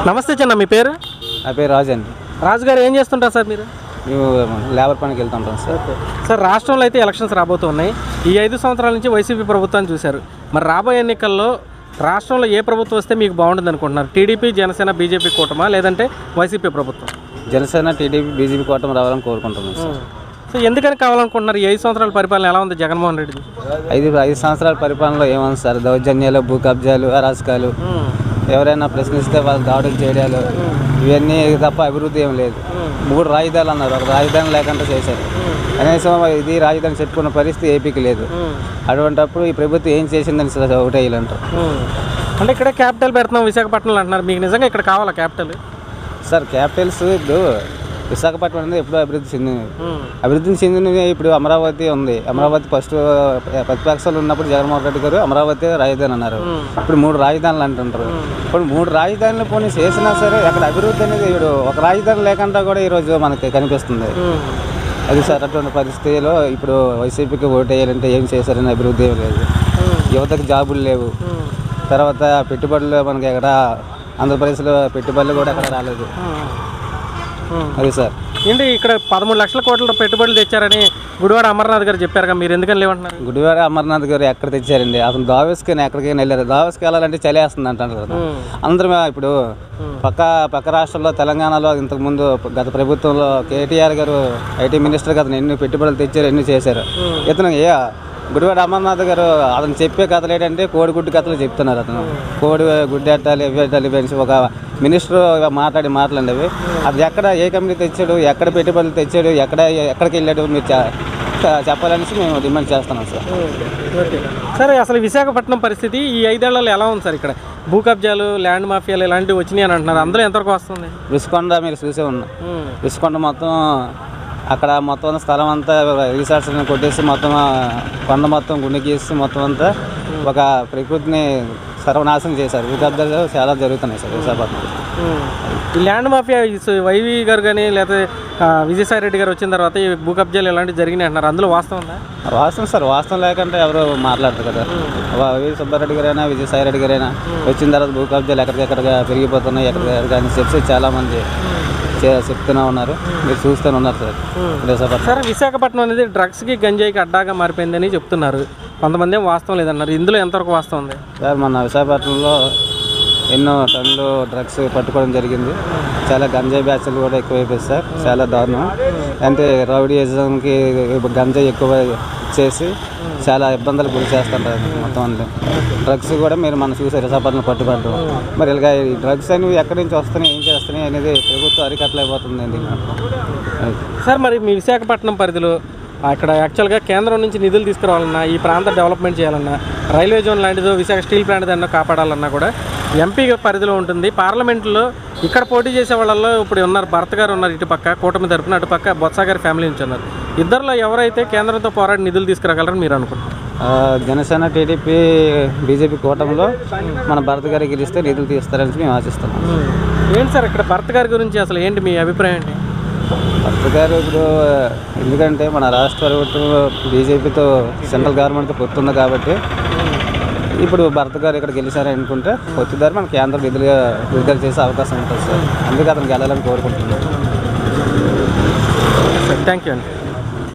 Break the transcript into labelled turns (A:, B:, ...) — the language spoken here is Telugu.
A: నమస్తే చిన్న, మీ పేరు?
B: నా పేరు రాజు అండి.
A: రాజు గారు ఏం చేస్తుంటారు సార్ మీరు?
B: మేము లేబర్ పనికి వెళ్తుంటాం సార్.
A: సార్, రాష్ట్రంలో అయితే ఎలక్షన్స్ రాబోతున్నాయి. ఈ 5 సంవత్సరాల నుంచి వైసీపీ ప్రభుత్వాన్ని చూశారు. మరి రాబోయే ఎన్నికల్లో రాష్ట్రంలో ఏ ప్రభుత్వం వస్తే మీకు బాగుంటుంది అనుకుంటున్నారు? టీడీపీ, జనసేన, బీజేపీ కూటమా, లేదంటే వైసీపీ ప్రభుత్వం?
B: జనసేన, టీడీపీ, బీజేపీ కూటమి రావాలని కోరుకుంటున్నాం సార్.
A: సో ఎందుకని కావాలనుకుంటున్నారు? ఈ 5 సంవత్సరాల పరిపాలన ఎలా ఉంది జగన్మోహన్ రెడ్డి?
B: 5 సంవత్సరాల పరిపాలనలో ఏముంది సార్? దౌర్జన్యాలు, భూ కబ్జాలు, అరాచకాలు, ఎవరైనా ప్రశ్నిస్తే వాళ్ళు దాడులు చేయడాలు, ఇవన్నీ తప్ప అభివృద్ధి ఏం లేదు. 3 రాజధానులు అన్నారు, ఒక రాజధాని లేకుండా చేశారు. కనీసం ఇది రాజధాని చెప్పుకున్న పరిస్థితి ఏపీకి లేదు. అటువంటిప్పుడు ఈ ప్రభుత్వం ఏం చేసిందని ఒకటే వీళ్ళంటారు.
A: అంటే ఇక్కడ క్యాపిటల్ పెడుతున్నాం విశాఖపట్నంలో అంటున్నారు. మీకు నిజంగా ఇక్కడ కావాలా క్యాపిటల్?
B: సార్, క్యాపిటల్స్ ఇప్పుడు విశాఖపట్నం అనేది ఎప్పుడో అభివృద్ధి చెందినది. ఇప్పుడు అమరావతి ఉంది. అమరావతి ఫస్ట్ ప్రతిపక్షాలు ఉన్నప్పుడు జగన్మోహన్ రెడ్డి గారు అమరావతి రాజధాని అన్నారు. ఇప్పుడు 3 రాజధానులు అంటుంటారు. ఇప్పుడు 3 రాజధానులు పోనీ చేసినా సరే అక్కడ అభివృద్ధి అనేది ఇప్పుడు ఒక రాజధాని లేకుండా కూడా ఈరోజు మనకి కనిపిస్తుంది. అది సార్, అటువంటి పరిస్థితిలో ఇప్పుడు వైసీపీకి ఓటు వేయాలంటే ఏం చేశారని అభివృద్ధి ఏం లేదు. యువతకు జాబులు లేవు. తర్వాత పెట్టుబడులు మనకి ఎక్కడ ఆంధ్రప్రదేశ్లో పెట్టుబడులు కూడా ఎక్కడ రాలేదు. అది సార్.
A: ఏంటి ఇక్కడ 13 లక్షల కోట్ల పెట్టుబడులు తెచ్చారని గుడివాడ అమర్నాథ్ గారు చెప్పారుగా, మీరు ఎందుకని లేవంటున్నారు?
B: గుడివాడ అమర్నాథ్ గారు ఎక్కడ తెచ్చారండి? అతను దావోస్కి ఎక్కడికైనా వెళ్ళారు. దావోస్కి వెళ్ళాలంటే చలేస్తుంది అంటారు కదా. అందరం ఇప్పుడు పక్క రాష్ట్రంలో తెలంగాణలో ఇంతకుముందు గత ప్రభుత్వంలో కేటీఆర్ గారు ఐటీ మినిస్టర్ అతను ఎన్ని పెట్టుబడులు తెచ్చారు, ఎన్ని చేశారు. ఇతను గుడివాడ అమర్నాథ్ గారు అతను చెప్పే కథలు ఏంటంటే కోడిగుడ్డు కథలు చెప్తున్నారు. అతను కోడి గుడ్డెట్టాలి, ఇవ్వెట్టాలి పెంచి ఒక మినిస్టర్ మాట్లాడండి అవి. అది ఎక్కడ ఏ కంపెనీ తెచ్చాడు, ఎక్కడ పెట్టుబడులు తెచ్చాడు, ఎక్కడికి వెళ్ళాడు మీరు చెప్పాలనేసి మేము డిమాండ్ చేస్తున్నాం సార్.
A: సరే, అసలు విశాఖపట్నం పరిస్థితి ఈ 5 ఏళ్లలో ఎలా ఉంది సార్? ఇక్కడ భూ కబ్జాలు, ల్యాండ్ మాఫియాలు ఇలాంటివి వచ్చినాయి అని అంటున్నారు. అందులో ఎంతవరకు వస్తుంది?
B: రుషికొండ మీరు చూసే ఉన్నాం. రుషికొండ మొత్తం అక్కడ మొత్తం స్థలం అంతా రిసార్ట్స్ కొట్టేసి మొత్తం కొండ మొత్తం గుండెకేసి మొత్తం అంతా ఒక ప్రకృతిని సర్వనాశనం చేశారు. భూ కబ్జాలు చాలా జరుగుతున్నాయి సార్ విశాఖపట్నంలో.
A: ఈ ల్యాండ్ మాఫియా వైవి గారు కానీ లేకపోతే విజయసాయి రెడ్డి గారు వచ్చిన తర్వాత ఈ భూ కబ్జాలు ఇలాంటివి జరిగినాయి అంటున్నారు. అందులో వాస్తవం ఉందా?
B: వాస్తవం సార్. వాస్తవం లేకుంటే ఎవరు మాట్లాడతారు కదా. వైవి సుబ్బారెడ్డి గారైనా, విజయసాయి రెడ్డి గారైనా వచ్చిన తర్వాత భూ కబ్జాలు ఎక్కడికెక్కడిగా పెరిగిపోతున్నాయి, ఎక్కడికెక్కడ అని చెప్పి చాలామంది చెప్తూనే ఉన్నారు. మీరు చూస్తూనే ఉన్నారు సార్.
A: సార్, విశాఖపట్నం అనేది డ్రగ్స్కి, గంజాయికి అడ్డాగా మారిపోయిందని చెప్తున్నారు. కొంతమంది ఏం వాస్తవం లేదన్నారు. ఇందులో ఎంతవరకు వాస్తవం ఉంది
B: సార్? మన విశాఖపట్నంలో ఎన్నో టన్నులు డ్రగ్స్ పట్టుకోవడం జరిగింది. చాలా గంజాయి బ్యాచ్లు కూడా ఎక్కువైపోయింది సార్. చాలా దారుణం. అంటే రౌడీయిజంకి గంజాయి ఎక్కువ చేసి చాలా ఇబ్బందులు గురి చేస్తుంటారు మొత్తం అన్ని. డ్రగ్స్ కూడా మీరు మనం చూసారు విశాఖపట్నం పట్టుబడ్డం. మరి ఇలాగ ఈ డ్రగ్స్ అనేవి ఎక్కడి నుంచి వస్తున్నాయి, ఏం చేస్తున్నాయి అనేది ప్రభుత్వం అరికట్టలేకపోతుందండి
A: సార్. మరి మీ విశాఖపట్నం పరిధిలో అక్కడ యాక్చువల్గా కేంద్రం నుంచి నిధులు తీసుకురావాలన్నా, ఈ ప్రాంత డెవలప్మెంట్ చేయాలన్నా, రైల్వే జోన్ లాంటిదో, విశాఖ స్టీల్ ప్లాంట్ దాన్ని కాపాడాలన్నా కూడా ఎంపీ పరిధిలో ఉంటుంది. పార్లమెంట్లో ఇక్కడ పోటీ చేసే వాళ్ళల్లో ఇప్పుడు ఉన్నారు, భరత్ గారు ఉన్నారు ఇటుపక్క కూటమి తరపున, అటుపక్క బొత్స గారి ఫ్యామిలీ నుంచి ఉన్నారు. ఇద్దరిలో ఎవరైతే కేంద్రంతో పోరాడి నిధులు తీసుకురాగలరని మీరు అనుకుంటున్నారు?
B: జనసేన, టీడీపీ, బీజేపీ కూటమిలో మన భరత్ గారు గెలిస్తే నిధులు తీస్తారని మేము ఆశిస్తున్నాం.
A: ఏంటి సార్ ఇక్కడ భరత్ గారి గురించి అసలు ఏంటి మీ అభిప్రాయం ఏంటి?
B: భరత్ గారు ఇప్పుడు ఎందుకంటే మన రాష్ట్ర ప్రభుత్వం బీజేపీతో సెంట్రల్ గవర్నమెంట్తో పొత్తుంది కాబట్టి ఇప్పుడు భరత్ గారు ఇక్కడ గెలిచారని అనుకుంటే వచ్చేదారు మన కేంద్రం విడుదల చేసే అవకాశం ఉంటుంది సార్. అందుకే అతను గెలాలని కోరుకుంటున్నాను.
A: థ్యాంక్ యూ అండి.